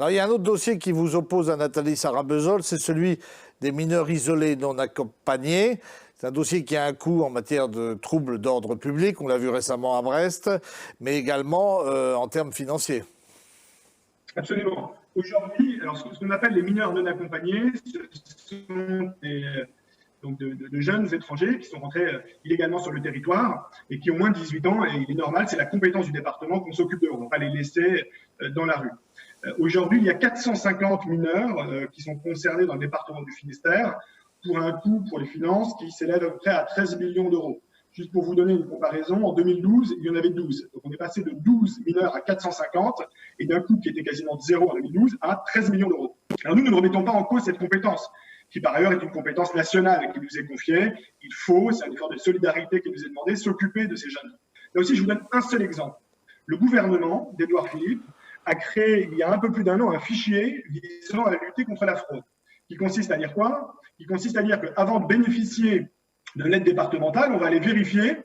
Alors, il y a un autre dossier qui vous oppose à Nathalie Sarrabezol, c'est celui des mineurs isolés non accompagnés. C'est un dossier qui a un coût en matière de troubles d'ordre public, on l'a vu récemment à Brest, mais également en termes financiers. Absolument. Aujourd'hui, alors ce qu'on appelle les mineurs non accompagnés, ce sont de jeunes étrangers qui sont rentrés illégalement sur le territoire et qui ont moins de 18 ans. Et il est normal, c'est la compétence du département qu'on s'occupe d'eux. On ne va pas les laisser dans la rue. Aujourd'hui, il y a 450 mineurs qui sont concernés dans le département du Finistère pour un coût pour les finances qui s'élève à peu près à 13 millions d'euros. Juste pour vous donner une comparaison, en 2012, il y en avait 12. Donc on est passé de 12 mineurs à 450 et d'un coût qui était quasiment de zéro en 2012 à 13 millions d'euros. Alors nous ne remettons pas en cause cette compétence, qui par ailleurs est une compétence nationale qui nous est confiée. Il faut, c'est un effort de solidarité qui nous est demandé, s'occuper de ces jeunes. Là aussi, je vous donne un seul exemple. Le gouvernement d'Édouard Philippe a créé, il y a un peu plus d'un an, un fichier visant à lutter contre la fraude. Qui consiste à dire quoi? Qui consiste à dire qu'avant de bénéficier de l'aide départementale, on va aller vérifier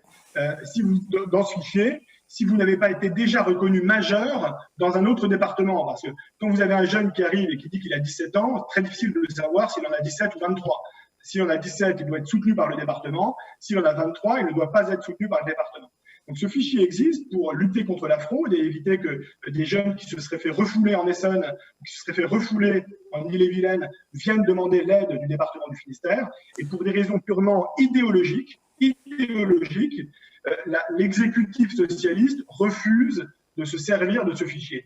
dans ce fichier si vous n'avez pas été déjà reconnu majeur dans un autre département. Parce que quand vous avez un jeune qui arrive et qui dit qu'il a 17 ans, c'est très difficile de savoir s'il en a 17 ou 23. S'il en a 17, il doit être soutenu par le département. S'il en a 23, il ne doit pas être soutenu par le département. Donc ce fichier existe pour lutter contre la fraude et éviter que des jeunes qui se seraient fait refouler en Essonne, qui se seraient fait refouler en Ille-et-Vilaine, viennent demander l'aide du département du Finistère. Et pour des raisons purement idéologiques, l'exécutif socialiste refuse de se servir de ce fichier.